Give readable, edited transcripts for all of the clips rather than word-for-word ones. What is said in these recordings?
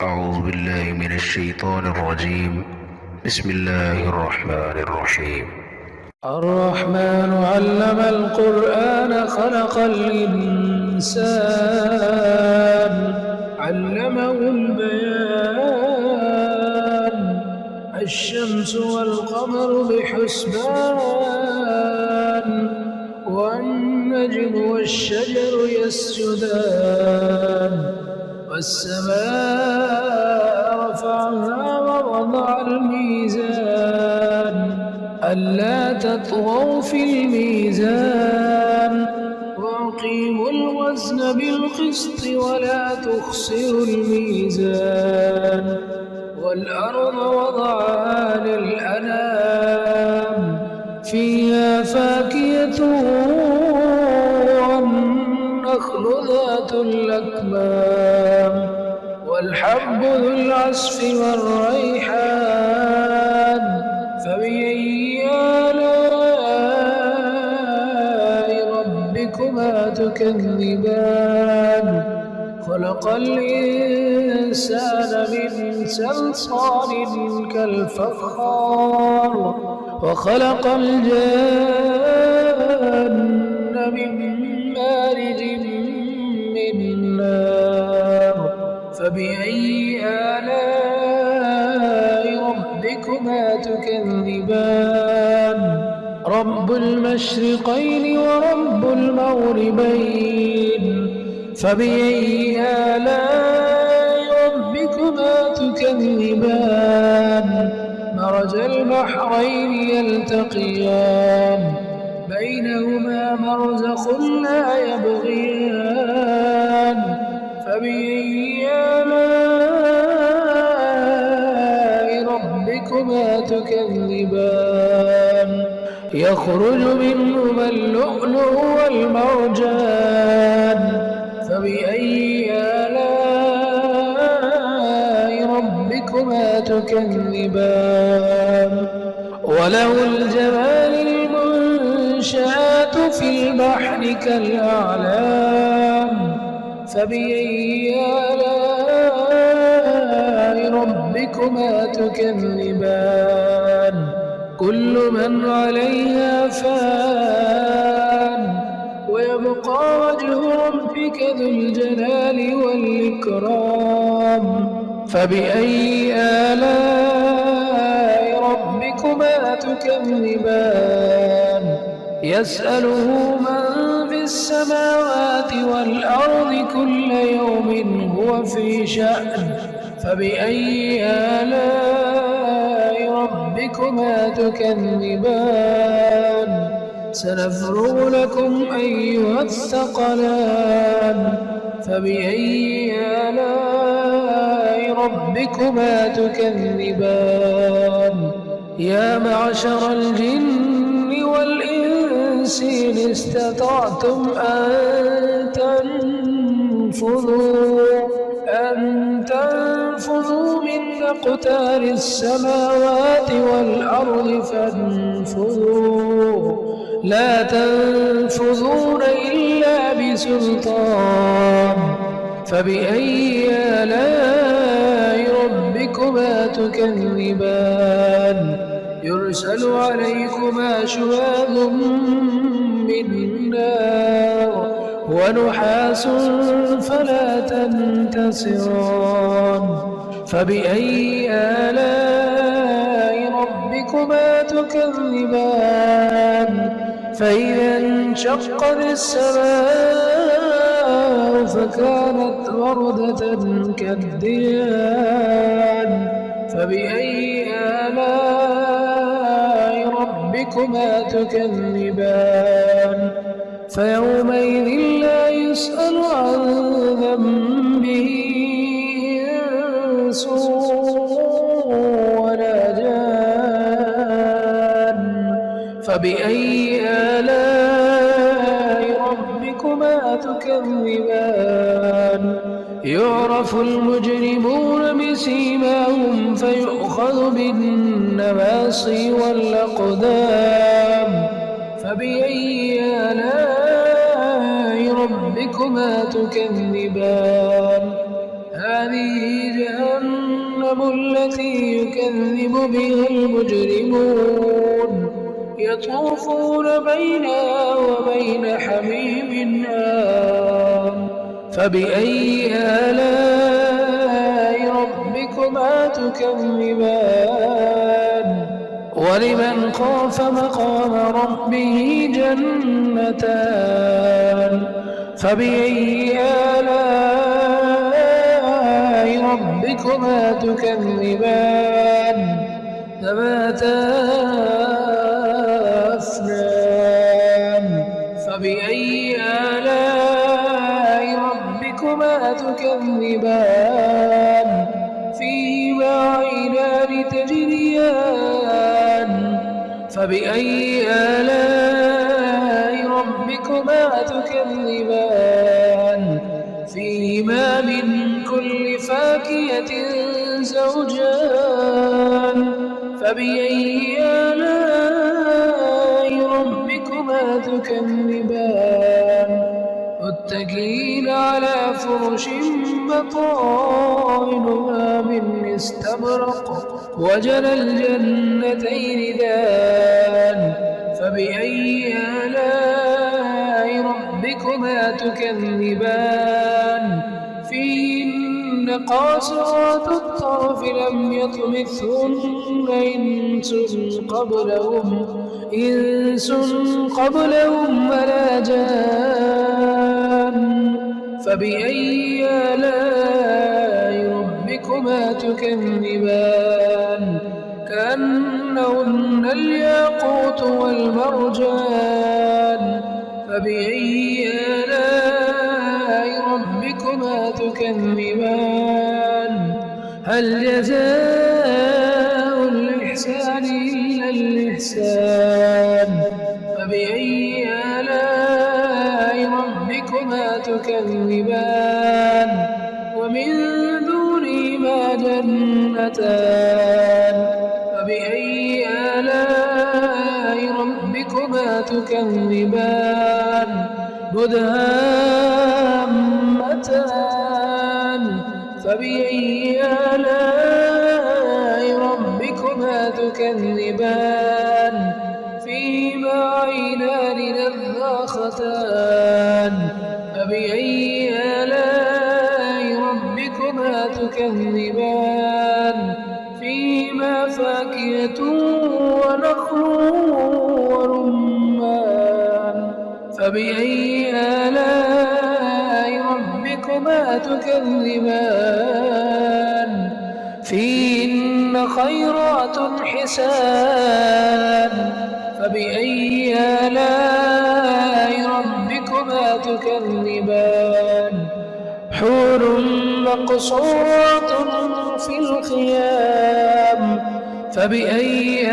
أعوذ بالله من الشيطان الرجيم. بسم الله الرحمن الرحيم. الرحمن علم القرآن خلق الإنسان علمه البيان الشمس والقمر بحسبان والنجم والشجر يسجدان والسماء رفعها ووضع الميزان ألا تطغوا في الميزان وأقيموا الوزن بالقسط ولا تخسروا الميزان والأرض وضعها للأنام فيها فاكهة والنخل ذات الأكمام والحب ذو العصف والريحان فبأي آلاء ربكما تكذبان خلق الإنسان من صلصال كالفخار وخلق الجن من مارج من نار فبأي آلاء ربكما تكذبان رب المشرقين ورب المغربين فبأي آلاء ربكما تكذبان مرج البحرين يلتقيان بينهما برزخ لا يبغيان فبأي آلاء ربكما تكذبان يخرج منهما اللؤلؤ والمرجان فبأي آلاء ربكما تكذبان وله الجبال المنشآت في البحر كالأعلام فبأي آلاء ربكما تكذبان كل من عليها فان ويبقى وجه ربك ذو الجلال والإكرام فبأي آلاء ربكما تكذبان يسأله من في السماوات والأرض كل يوم هو في شأن فبأي آلاء ربكما تكذبان سنفرغ لكم أيها الثقلان فبأي آلاء ربكما تكذبان يا معشر الجن والإنس إن استطعتم أن تنفذوا من أقطار السماوات والأرض فانفذوا لا تنفذون إلا بسلطان فبأي آلاء ربكما تكذبان يرسل عليكما شواظ من نار ونحاس فلا تنتصران فبأي آلاء ربكما تكذبان فإذا انشقت السماء فكانت وردة كالدهان فبأي آلاء ربكما تكذبان فيومئذ لا يسأل عن ذنبه إنس ولا جان فبأي آلاء ربكما تكذبان يعرف المجرمون بسيماهم فيؤخذ بالنواصي والأقدام فبأي آلاء ربكما تكذبان هذه جهنم التي يكذب بها المجرمون يطوفون بينها وبين حميم آن فبأي آلاء ربكما تكذبان ولمن خاف مقام ربه جنتان فبأي آلاء ربكما تكذبان ذواتا أفنان فبأي آلاء ربكما تكذبان فيهما عينان تجريان فبأي آلاء ربكما تكذبان فيهما من كل فاكهة زوجان فبأي آلاء ربكما تكذبان متكئين على فرش بطائنها من استبرق وجنى الجنتين دان فبأي آلاء ربكما تكذبان فيهن قاصرات الطرف لم يطمثهن إنس قبلهم ولا جان فبأي آلاء ربكما تكذبان كأنهن الياقوت والمرجان فبأي آلاء ربكما تكذبان هل جزاء الإحسان إلا الإحسان فبأي آلاء ربكما تكذبان ومن دونهما جنتان فبأي آلاء ربكما تكذبان مدهامتان فبأي آلاء ربكما تكذبان فيهما عينان نضاختان فبأي آلاء ربكما تكذبان فيهما فاكهة ونخل ورمان فبأي آلاء ربكما تكذبان فيهن خيرات حسان فبأي آلاء ربكما تكذبان حور مقصورات في الخيام فبأي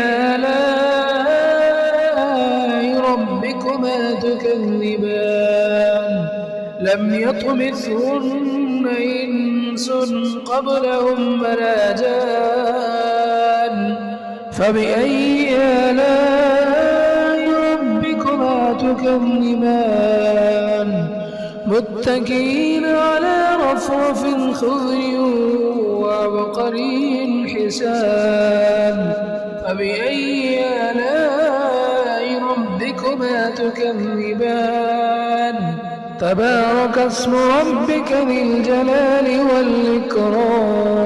آلاء ربكما تكذبان لم يطمثهن إنس قبلهم ولا جان فبأي آلاء ربكما تكذبان متكئين على رفرف خضر وعبقري حسان فبأي آلاء ربكما تكذبان تبارك اسم ربك ذي الجلال والإكرام